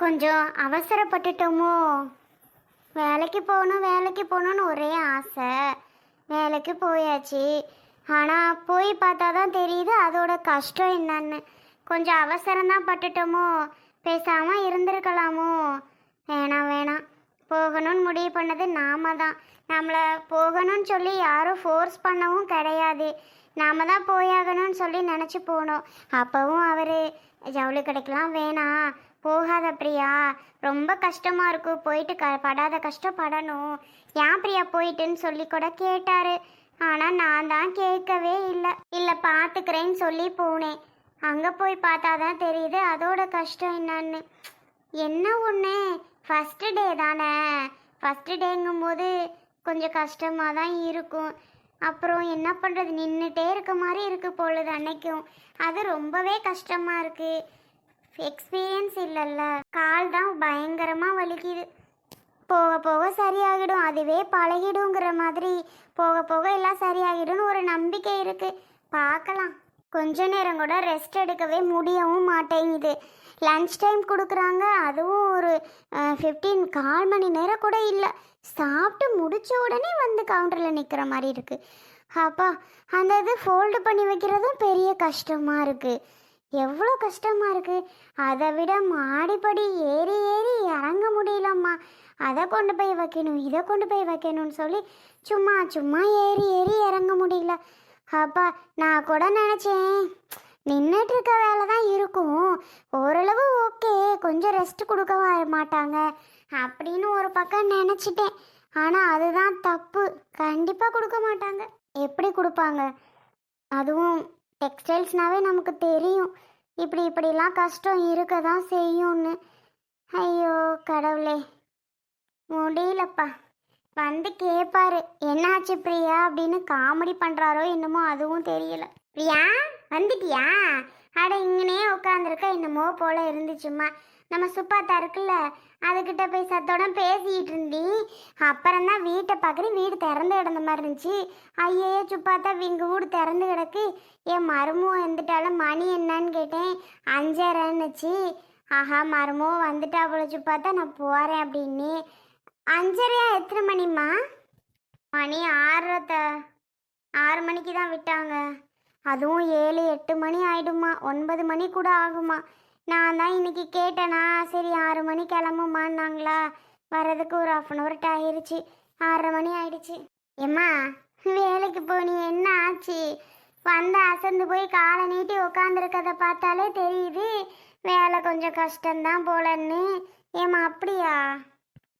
கொஞ்சம் அவசரப்பட்டுட்டோமோ? வேலைக்கு போகணும் வேலைக்கு போகணுன்னு ஒரே ஆசை. வேலைக்கு போயாச்சு. ஆனால் போய் பார்த்தா தான் தெரியுது அதோட கஷ்டம் என்னன்னு. கொஞ்சம் அவசரம்தான் பட்டுட்டோமோ? பேசாமல் இருந்திருக்கலாமோ? வேணாம் வேணாம், போகணும்னு முடிவு பண்ணது நாம தான். நம்மளை போகணும்னு சொல்லி யாரும் ஃபோர்ஸ் பண்ணவும் கிடையாது. நாம தான் போயாகணும்னு சொல்லி நினச்சி போனோம். அப்போவும் அவர் ஜவுளி கடைக்கெலாம் வேணாம், போகாத பிரியா, ரொம்ப கஷ்டமாக இருக்கும், போயிட்டு படாத கஷ்டப்படணும், ஏன் பிரியா போயிட்டுன்னு சொல்லி கூட கேட்டார். ஆனால் நான் தான் கேட்கவே இல்லை. இல்லை பார்த்துக்கிறேன்னு சொல்லி போனேன். அங்கே போய் பார்த்தா தான் தெரியுது அதோட கஷ்டம் என்னன்னு. என்ன ஒன்று, ஃபஸ்ட்டு டே தானே. ஃபஸ்ட்டு டேங்கும்போது கொஞ்சம் கஷ்டமாக தான் இருக்கும். அப்புறம் என்ன பண்ணுறது, நின்றுட்டே இருக்க மாதிரி இருக்குது பொழுது அன்னைக்கும். அது ரொம்பவே கஷ்டமாக இருக்குது. எக்ஸ்பீரியன்ஸ் இல்லைல்ல, கால் தான் பயங்கரமாக வலிக்குது. போக போக சரியாகிடும், அதுவே பழகிடுங்கிற மாதிரி. போக போக எல்லாம் சரியாகிடும்னு ஒரு நம்பிக்கை இருக்குது. பார்க்கலாம். கொஞ்ச நேரம் கூட ரெஸ்ட் எடுக்கவே முடியவும் மாட்டேங்குது. லன்ச் டைம் கொடுக்குறாங்க, அதுவும் ஒரு 4 மணி நேரம் கூட இல்லை. சாப்பிட்டு முடித்த உடனே வந்து கவுண்டரில் நிற்கிற மாதிரி இருக்குது. அப்பா, அந்த இது ஃபோல்டு பண்ணி வைக்கிறதும் பெரிய கஷ்டமாக இருக்குது. எவ்வளோ கஷ்டமாக இருக்குது. அதை விட மாடிப்படி ஏறி ஏறி இறங்க முடியலம்மா. அதை கொண்டு போய் வைக்கணும், இதை கொண்டு போய் வைக்கணும்னு சொல்லி சும்மா சும்மா ஏறி ஏறி இறங்க முடியல. அப்பா, நான் கூட நினச்சேன் நின்றுட்டு இருக்க வேலை தான் இருக்கும், ஓரளவு ஓகே, கொஞ்சம் ரெஸ்ட் கொடுக்க மாட்டாங்க அப்படின்னு ஒரு பக்கம் நினச்சிட்டேன். ஆனால் அதுதான் தப்பு. கண்டிப்பாக கொடுக்க மாட்டாங்க. எப்படி கொடுப்பாங்க? அதுவும் டெக்ஸ்டைல்ஸ்னாவே நமக்கு தெரியும் இப்படிலாம் கஷ்டம் இருக்க தான் செய்யும்னு. ஐயோ கடவுளே, முடியலப்பா. வந்து கேட்பாரு, என்னாச்சு பிரியா அப்படின்னு. காமெடி பண்ணுறாரோ என்னமோ அதுவும் தெரியல. பிரியா வந்துட்டியா? அட இங்கனே உட்காந்துருக்க என்னமோ போல இருந்துச்சுமா. நம்ம சுப்பாத்தா இருக்குல்ல, அதுக்கிட்ட போய் சத்தோட பேசிக்கிட்டு இருந்தி. அப்புறம் தான் வீட்டை பார்க்குறேன், வீடு திறந்து கிடந்த மாதிரி இருந்துச்சு. ஐயே சுப்பாத்தா, எங்கள் வீடு திறந்து கிடக்கு, என் மருமம் வந்துட்டாலும் மணி என்னன்னு கேட்டேன். 5:30ன்னுச்சு. ஆஹா, மருமம் வந்துட்டா போல சுப்பாத்தா, நான் போகிறேன் அப்படின்னு. 5:30? எத்தனை மணிம்மா? மணி 6 மணிக்கு தான் விட்டாங்க. அதுவும் 7, 8 மணி ஆயிடுமா, 9 மணி கூட ஆகுமா. நான் தான் இன்னைக்கு கேட்டேனா, சரி 6 மணி கிளம்புமான்னாங்களா. வரதுக்கு ஒரு 1/2 ஆயிடுச்சு. 6:30 மணி ஆயிடுச்சு. ஏம்மா, வேலைக்கு போனி என்ன ஆச்சு? வந்து அசந்து போய் காலை நீட்டி உட்காந்துருக்கதை பார்த்தாலே தெரியுது வேலை கொஞ்சம் கஷ்டம்தான் போலன்னு. ஏம்மா அப்படியா?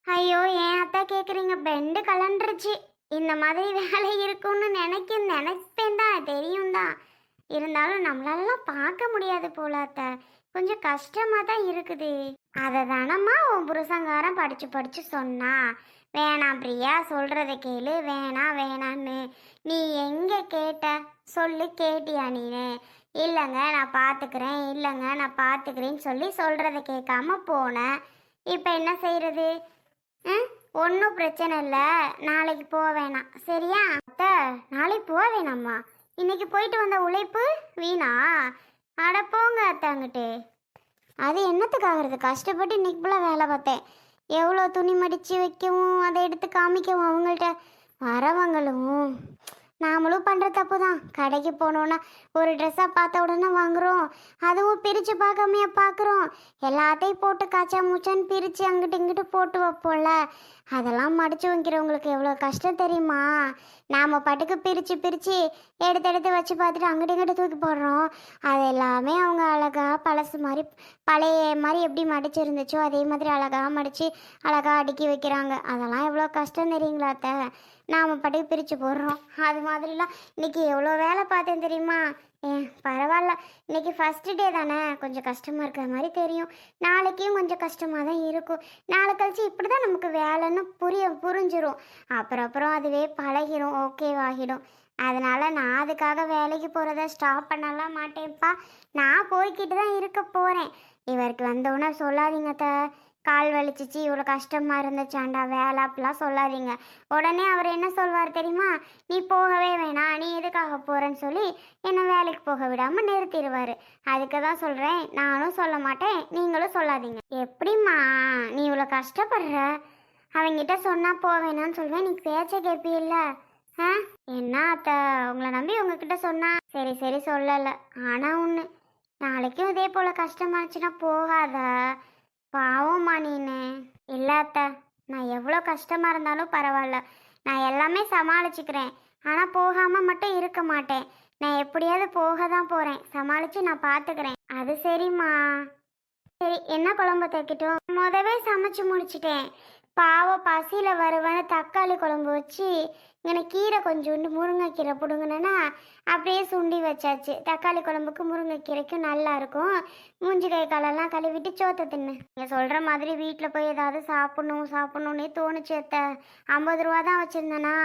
ஐயோ, ஏன் அத்தா கேட்குறீங்க? பெண்டு கலண்டுருச்சு. இந்த மாதிரி வேலை இருக்கும்னு நினைப்பேன் தான், தெரியும் தான். இருந்தாலும் நம்மளாலாம் பார்க்க முடியாது போல அத்தை. கொஞ்சம் கஷ்டமாக தான் இருக்குது. அதை தானம்மா உன் புருஷங்காரன் படித்து சொன்னா. வேணாம் பிரியா, சொல்கிறத கேளு, வேணான்னு. நீ எங்கே கேட்ட சொல்லு, கேட்டியா நீனு? இல்லைங்க நான் பார்த்துக்கிறேன், இல்லைங்க நான் பார்த்துக்கிறேன்னு சொல்லி சொல்கிறத கேட்காம போனேன். இப்போ என்ன செய்கிறது? ஒன்றும் பிரச்சனை இல்லை, நாளைக்கு போக வேணாம் சரியா? அத்தை, நாளைக்கு போக வேணாம்மா. இன்னைக்கு போயிட்டு வந்த உழைப்பு வீணா? அட போங்க அத்தாங்கிட்டு. அது என்னத்துக்காகிறது? கஷ்டப்பட்டு இன்னைக்கு போல வேலை பார்த்தேன். எவ்வளோ துணி மடித்து வைக்கவும் அதை எடுத்து காமிக்கவும் அவங்கள்ட்ட வரவங்களும். நாமளும் பண்ணுற தப்பு தான். கடைக்கு போனோன்னா ஒரு ட்ரெஸ்ஸாக பார்த்த உடனே வாங்குகிறோம், அதுவும் பிரித்து பார்க்காமையே பார்க்குறோம். எல்லாத்தையும் போட்டு காய்ச்சா மூச்சான்னு பிரித்து அங்கிட்டு இங்கிட்டு போட்டு வைப்போம்ல. அதெல்லாம் மடித்து வைக்கிறவங்களுக்கு எவ்வளோ கஷ்டம் தெரியுமா? நாம் பாட்டுக்கு பிரித்து எடுத்து வச்சு பார்த்துட்டு அங்கிட்டு இங்கிட்டு தூக்கி போடுறோம். அது எல்லாமே அவங்க அழகாக பழசு மாதிரி, பழைய மாதிரி எப்படி மடிச்சு இருந்துச்சோ அதே மாதிரி அழகாக மடித்து அழகாக அடுக்கி வைக்கிறாங்க. அதெல்லாம் எவ்வளோ கஷ்டம் தெரியுங்களா அத்தை? நாம் பாட்டுக்கு பிரித்து போடுறோம். அது மாதிரிலாம் இன்றைக்கி எவ்வளோ வேலை பார்த்தேன் தெரியுமா? பரவாயில்ல, இன்றைக்கி ஃபஸ்ட்டு டே தானே, கொஞ்சம் கஷ்டமாக இருக்கிற மாதிரி தெரியும். நாளைக்கும் கொஞ்சம் கஷ்டமாக தான் இருக்கும். நாளை கழிச்சு இப்படி தான் நமக்கு வேலைன்னு புரிஞ்சிடும். அப்புறம் அதுவே பழகிடும், ஓகேவாகிடும். அதனால் நான் அதுக்காக வேலைக்கு போகிறத ஸ்டாப் பண்ணலாம் மாட்டேன்ப்பா. நான் போய்கிட்டு தான் இருக்க போகிறேன். இவருக்கு வந்தோன்னே சொல்லாதீங்க அத்தை, கால் வலிச்சிச்சு இவ்வளோ கஷ்டமாக இருந்துச்சாண்டா வேலை அப்படிலாம் சொல்லாதீங்க. உடனே அவர் என்ன சொல்வார் தெரியுமா? நீ போகவே வேணாம், நீ எதுக்காக போகிறேன்னு சொல்லி என்னை வேலைக்கு போக விடாமல் நிறுத்திடுவார். அதுக்கு தான் சொல்கிறேன், நானும் சொல்ல மாட்டேன், நீங்களும் சொல்லாதீங்க. எப்படிம்மா நீ இவ்வளோ கஷ்டப்படுற? அவங்கிட்ட சொன்னால் போவேணான்னு சொல்வேன், நீ பேச்ச கேட்பில்ல? ஆ என்ன அத்தை, உங்களை நம்பி உங்ககிட்ட சொன்னா சரி சரி சொல்லலை. ஆனால் ஒன்று, நாளைக்கும் இதே போல் கஷ்டமாச்சுன்னா போகாத. பாவம்மா நீனு. இல்லை அத்தை, நான் எவ்வளோ கஷ்டமாக இருந்தாலும் பரவாயில்ல, நான் எல்லாமே சமாளிச்சுக்கிறேன். ஆனால் போகாமல் மட்டும் இருக்க மாட்டேன். நான் எப்படியாவது போக தான் போகிறேன், சமாளித்து நான் பார்த்துக்கிறேன். அது சரிம்மா. சரி, என்ன குழம்பு தைக்கட்டும்? முதவே சமைச்சு முடிச்சிட்டேன். பாவம் பசியில் வருவேன்னு தக்காளி குழம்பு வச்சு இங்கே கீரை கொஞ்சோண்டு முருங்கைக்கீரை பிடுங்கினேன்னா அப்படியே சுண்டி வச்சாச்சு. தக்காளி குழம்புக்கு முருங்கைக்கீரைக்கும் நல்லா இருக்கும். மூஞ்சி கை காலெல்லாம் கழுவிட்டு சோத்த தின்னு. நீங்கள் சொல்கிற மாதிரி வீட்டில் போய் ஏதாவது சாப்பிட்ணுன்னே தோணுச்சு அத்தை. 50 ரூபா தான் வச்சுருந்தேனா,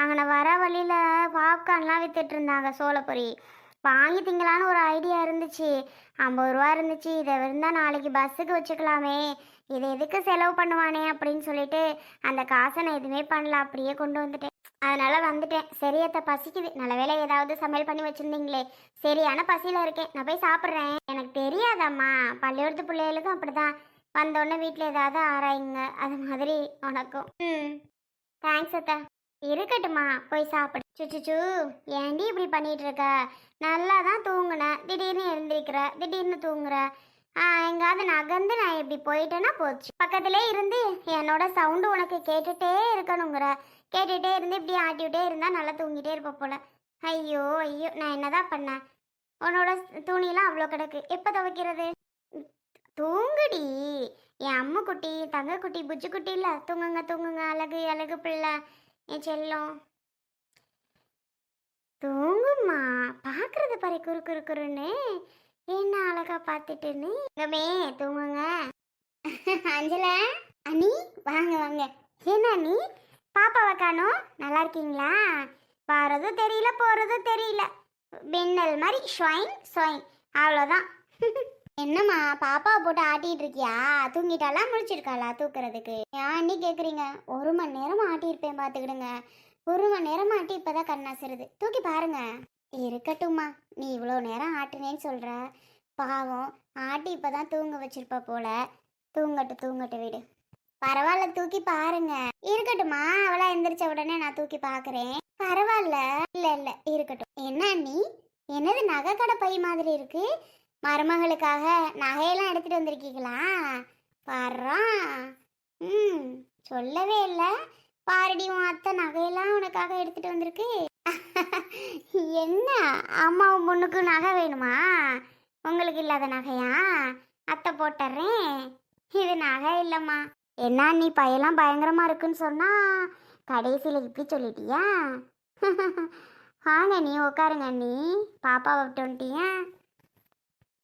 அங்கே வர வழியில் பாப்கார்ன்லாம் வித்துட்டு இருந்தாங்க, சோளப்பொரி. வாங்கி திங்கலான்னு ஒரு ஐடியா இருந்துச்சு. 50 ரூபா இருந்துச்சு. இதை இருந்தால் நாளைக்கு பஸ்ஸுக்கு வச்சுக்கலாமே, இதை எதுக்கு செலவு பண்ணுவானே அப்படின்னு சொல்லிட்டு அந்த காசை நான் எதுவுமே பண்ணல, அப்படியே கொண்டு வந்துட்டேன். அதனால் வந்துட்டேன். சரியத்தை பசிக்குது, நல்ல வேளை ஏதாவது சமையல் பண்ணி வச்சுருந்தீங்களே. சரியான பசியில் இருக்கேன், நான் போய் சாப்பிட்றேன். எனக்கு தெரியாதம்மா, பள்ளிக்கூடத்து பிள்ளைகளுக்கும் அப்படி தான், வந்தோடனே வீட்டில் ஏதாவது ஆராயுங்க, அது மாதிரி உனக்கும். தேங்க்ஸ் அத்தா. இருக்கட்டுமா, போய் சாப்பிடு. சுச்சுச்சு, ஏண்டி இப்படி பண்ணிட்டு இருக்க? நல்லா தான் தூங்குனேன், திடீர்னு எழுந்திருக்கிற, திடீர்னு தூங்குற. எங்காவது நகர்ந்து நான் இப்படி போயிட்டேன்னா போச்சு. பக்கத்திலே இருந்து என்னோட சவுண்டு உனக்கு கேட்டுகிட்டே இருக்கணுங்கிற. கேட்டுகிட்டே இருந்து இப்படி ஆட்டிவிட்டே இருந்தால் நல்லா தூங்கிட்டே இருப்ப போல. ஐயோ ஐயோ, நான் என்னதான் பண்ணேன்? உன்னோட துணியெல்லாம் அவ்வளோ கிடக்கு, எப்போ துவைக்கிறது? தூங்குடி என் அம்மு குட்டி, தங்க குட்டி, புஜ்ஜு குட்டி. இல்லை, தூங்குங்க தூங்குங்க, அழகு அழகு பிள்ளை, என் செல்லம். தூங்குமா, பார்க்கறது பாரு குறு குறு குறுன்னு, என்ன அழகா பார்த்துட்டுன்னு. தூங்குங்க. அஞ்சலா அண்ணி, வாங்க வாங்க. என்ன அண்ணி, பாப்பாவை காணோம்? நல்லா இருக்கீங்களா? வரதும் தெரியல போகிறதும் தெரியல, மின்னல் மாதிரி ஷொயின் ஷொயின், அவ்வளோதான். என்னம்மா பாப்பாவை போட்டு ஆட்டிகிட்டு இருக்கியா? தூங்கிட்டாலா முடிச்சிருக்காளா தூக்குறதுக்கு? ஏன் அண்ணி கேட்குறீங்க? 1 மணி நேரம் ஆட்டியிருப்பேன், பார்த்துக்கிடுங்க. 1 மணி நேரம் ஆட்டி இப்போதான் கண்ணாசுறது, தூக்கி பாருங்க. இருக்கட்டும்மா, நீ இவ்வளோ நேரம் ஆட்டுனேன்னு சொல்கிற, பாவம் ஆட்டி இப்போதான் தூங்க வச்சிருப்ப போல. தூங்கட்டு விடு, பரவாயில்ல, தூக்கி பாருங்க. இருக்கட்டும்மா, அவளா எந்திரிச்ச உடனே நான் தூக்கி பார்க்குறேன். பரவாயில்ல, இல்லை இருக்கட்டும். என்ன நீ, என்னது நகை கடை பை மாதிரி இருக்கு? மருமகளுக்காக நகையெல்லாம் எடுத்துகிட்டு வந்திருக்கீங்களா? பாரா, சொல்லவே இல்லை. பாரடி, உன் அத்தை நகையெல்லாம் உனக்காக எடுத்துகிட்டு வந்திருக்கு. என்ன, அம்மாவும் பொண்ணுக்கு நகை வேணுமா? உங்களுக்கு இல்லாத நகையா? அத்தை போட்டுறேன். இது நகை இல்லைம்மா. என்ன நீ பையெல்லாம் பயங்கரமாக இருக்குன்னு சொன்னால் கடைசியில் இப்படி சொல்லிட்டியா? வாங்க நீ உட்காருங்க. நீ பாப்பாவை விட்டு வந்துட்டியா?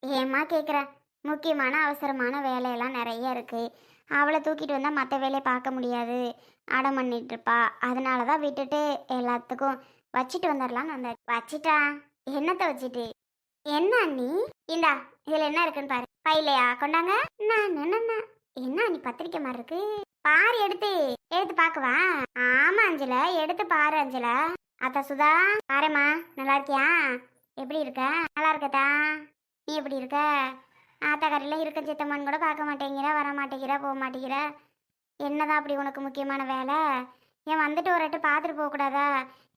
ஏம்மா கேட்குற? முக்கியமான அவசரமான வேலையெல்லாம் நிறைய இருக்குது, அவளை தூக்கிட்டு வந்தால் மற்ற வேலையை பார்க்க முடியாது, அடம் பண்ணிட்டுருப்பா. அதனால தான் விட்டுட்டு எல்லாத்துக்கும் வச்சுட்டு வந்துடலான்னு வந்த. வச்சிட்டா? என்னத்தை வச்சுட்டு? என்ன நீ, இந்தா இதில் என்ன இருக்குன்னு பாரு. பையிலையா? கொண்டாங்க. என்ன நீ பத்திரிக்கை மாதிரி இருக்கு, பாரு, எடுத்து பார்க்கவா? ஆமாம் அஞ்சலா, எடுத்து பாரு அஞ்சலா. அத்தா சுதா, பாருமா, நல்லா இருக்கியா? எப்படி இருக்க? நல்லா இருக்கத்தா. நீ எப்படி இருக்க? ஆத்தாக்காரில் இருக்க சித்தம்மான்னு கூட பார்க்க மாட்டேங்கிற, வர மாட்டேங்கிற, போக மாட்டேங்கிற. என்னதான் அப்படி உனக்கு முக்கியமான வேலை? ஏன் வந்துட்டு ஒரு வாட்டி பார்த்துட்டு போகக்கூடாதா?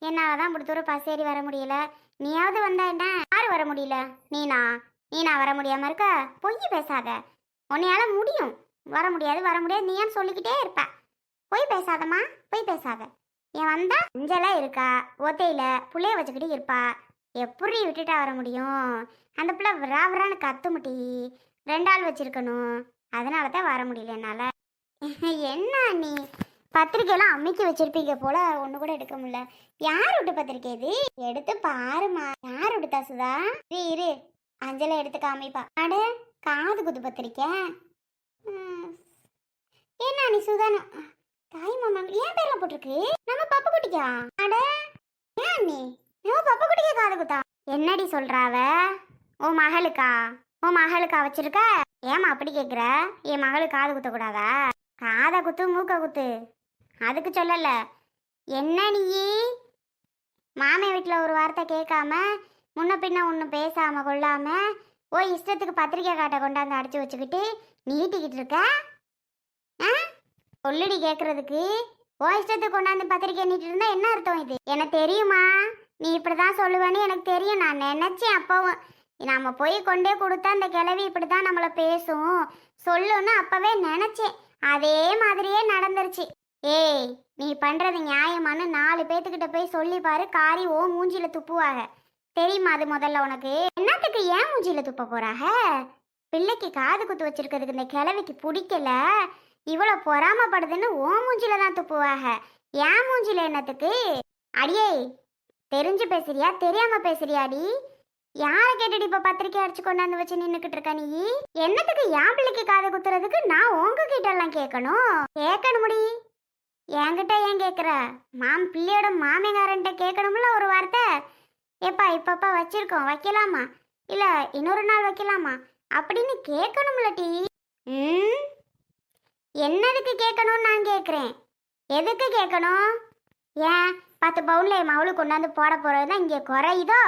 என்னால் தான் இப்படி தூரம் பசேரி வர முடியல, நீயாவது வந்தா என்ன? யார் வர முடியல? நீனா வர முடியாமல் இருக்க? பொய் பேசாத. உன்னையால முடியும், வர முடியாது நீ ஏன் சொல்லிக்கிட்டே இருப்ப. பொய் பேசாதம்மா, பொய் பேசாத. ஏன் வந்தா அஞ்செல்லாம் இருக்கா, ஒத்தையில் புள்ளைய வச்சுக்கிட்டு இருப்பா, எப்படி விட்டுட்டா வர முடியும்? அந்த பிள்ளை விராவிரான்னு கத்துமுட்டி, 2 ஆள் வச்சிருக்கணும், அதனால தான் வர முடியல என்னால். என்ன நீ, பத்திரிக்கையெல்லாம் அம்மிக்கி வச்சிருப்பீங்க போல, ஒன்று கூட எடுக்க முடியல. யார் விட்டு பத்திரிக்கை இது? எடுத்து பாருமா. யார் விட்டுதா சுதா? இரு அஞ்சலை எடுத்து காமிப்பா. அட, காது குத்து பத்திரிக்கை. என்ன நீ சுதானா தாய் மாமா ஏன் பேர்ல போட்டிருக்கு? நம்ம பப்பு குட்டிக்கா? அட, ஏன் நீ நம்ம பப்பு குட்டிக்கா காது குத்தா? என்னடி சொல்றாவ? உன் மகளுக்கா வச்சிருக்க? ஏமா அப்படி கேட்குற? என் மகளுக்கு காது குத்தக்கூடாதா? காதை குத்து மூக்க குத்து, அதுக்கு சொல்லல. என்ன நீ மாமே வீட்டில் ஒரு வார்த்தை கேட்காம முன்ன பின்ன ஒன்றும் பேசாமல் கொள்ளாம இஷ்டத்துக்கு பத்திரிக்கை காட்டை கொண்டாந்து அடிச்சு வச்சுக்கிட்டு நீட்டிக்கிட்டு இருக்க? ஆ சொல்லுடி கேட்குறதுக்கு. இஷ்டத்துக்கு கொண்டாந்து பத்திரிக்கை நீட்டிட்டு இருந்தா என்ன அர்த்தம்? இது எனக்கு தெரியுமா, நீ இப்படி தான் சொல்லுவேன்னு எனக்கு தெரியும். நான் நினச்சேன் அப்போவும். நம்ம போய் கொண்டே கொடுத்தா அந்த கிழவி இப்படி தான் நம்மளை பேசும் சொல்லுன்னு அப்போவே நினச்சேன். அதே மாதிரியே நடந்துருச்சு. ஏய், நீ பண்ணுறது நியாயமானு 4 பேத்துக்கிட்ட போய் சொல்லி பாரு. காரி மூஞ்சில துப்புவாங்க, தெரியுமா? அது முதல்ல உனக்கு என்னத்துக்கு ஏன் மூஞ்சில துப்ப போறாக? பிள்ளைக்கு காது குத்து வச்சிருக்கிறதுக்கு இந்த கிழவிக்கு பிடிக்கல, இவ்வளோ பொறாமப்படுதுன்னு மூஞ்சில தான் துப்புவாக. ஏன் மூஞ்சில என்னத்துக்கு? அடியே, தெரிஞ்சு பேசுறியா தெரியாம பேசுறியாடி? யாரை கேட்டுடி இப்ப பத்திரிக்கை அடிச்சு கொண்டாந்து வச்சு நின்னுக்கிட்டு இருக்க நீ? என்னத்துக்கு என் பிள்ளைக்கு காது குத்துறதுக்கு நான் உங்ககிட்ட எல்லாம் கேட்கணும் முடி. என்கிட்ட ஏன் கேட்குற? பிள்ளையோட மாமியாரன்ட்ட கேட்கணும்ல ஒரு வார்த்தை. ஏப்பா இப்பப்பா வச்சிருக்கோம், வைக்கலாமா இல்லை இன்னொரு நாள் வைக்கலாமா அப்படின்னு கேட்கணும்ல டி. என்னதுக்கு கேட்கணும்னு நான் கேட்குறேன். எதுக்கு கேட்கணும்? ஏன் 10 பவுன்ல என் மவளு கொண்டாந்து போட போகிறது தான் இங்கே குறையுதோ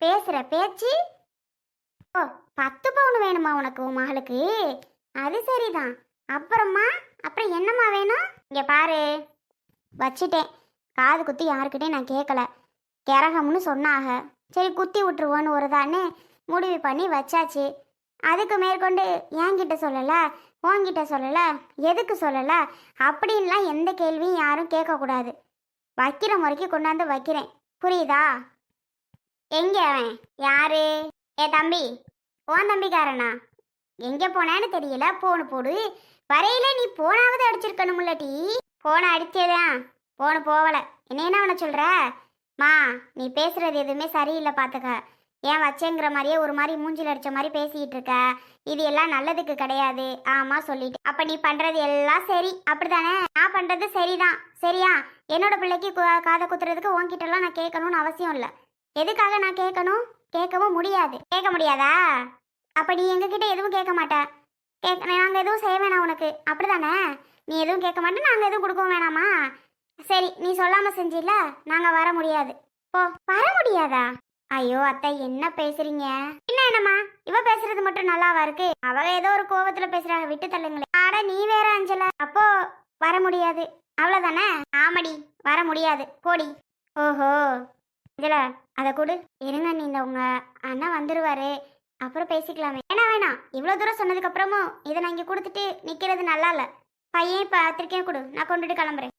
பேசுகிற பேச்சு? 10 பவுன் வேணுமா உனக்கு உன் மகளுக்கு? அது சரிதான். அப்புறம் என்னம்மா வேணும்? இங்கே பாரு, வச்சுட்டேன். காது குத்தி யாருக்கிட்டே நான் கேட்கல. கிரகம்னு சொன்னாக, சரி குத்தி விட்டுருவோன்னு ஒரு தானே முடிவு பண்ணி வச்சாச்சு. அதுக்கு மேற்கொண்டு என்கிட்ட சொல்லலை, உன்கிட்ட சொல்லலை, எதுக்கு சொல்லலை அப்படின்லாம் எந்த கேள்வியும் யாரும் கேட்கக்கூடாது. வைக்கிற முறைக்கு கொண்டாந்து வைக்கிறேன், புரியுதா? எங்கே அவன்? யாரு? தம்பி, உன் தம்பிக்காரனா? எங்கே போனான்னு தெரியல, போனு போடு. வரையில நீ போனாவது அடிச்சிருக்கணும்ல டி. போனை அடிச்சேதான், போனு போகலை. என்ன அவனை சொல்கிற? நீ பேசுறது எதுவுமே சரியில்லை பார்த்துக்க. ஏன் வச்சேங்கிற மாதிரியே ஒரு மாதிரி மூஞ்சில் அடித்த மாதிரி பேசிக்கிட்டு இருக்க. இது எல்லாம் நல்லதுக்கு கிடையாது. ஆமாம் சொல்லிட்டு. அப்போ நீ பண்ணுறது எல்லாம் சரி அப்படித்தானே? நான் பண்ணுறது சரிதான், சரியா? என்னோட பிள்ளைக்கு காதை குத்துறதுக்கு உன்கிட்டலாம் நான் கேட்கணும்னு அவசியம் இல்லை. எதுக்காக நான் கேட்கணும்? கேட்கவும் முடியாது. கேட்க முடியாதா? அப்போ நீ எங்ககிட்ட எதுவும் கேட்க மாட்ட. நாங்கள் எதுவும் செய்ய வேணாம் உனக்கு, அப்படிதானே? நீ எதுவும் கேட்க மாட்டேன், நாங்கள் எதுவும் கொடுக்கவும் வேணாமா? சரி, நீ சொல்லாமல் செஞ்சில்ல, நாங்கள் வர முடியாது. போ. வர முடியாதா? ஐயோ அத்தை, என்ன பேசுறீங்க? என்னம்மா இவ பேசுறது மட்டும் நல்லாவா இருக்கு? அவ ஏதோ ஒரு கோவத்துல பேசுறாங்க, விட்டு தள்ளுங்களே. ஆட நீ வேற அஞ்சல. அப்போ வர முடியாது அவ்வளவுதானே? ஆமடி, வர முடியாது, போடி. ஓஹோ அஞ்சல, அதை கொடு. இருங்க, நீ இந்த உங்க அண்ணா வந்துருவாரு, அப்புறம் பேசிக்கலாமே. வேணாம், இவ்வளவு தூரம் சொன்னதுக்கு அப்புறமும் இதை நான் இங்க கொடுத்துட்டு நிக்கிறது நல்லா இல்ல. பையன் பத்திரிக்கையும் கொடு, நான் கொண்டுட்டு கிளம்புறேன்.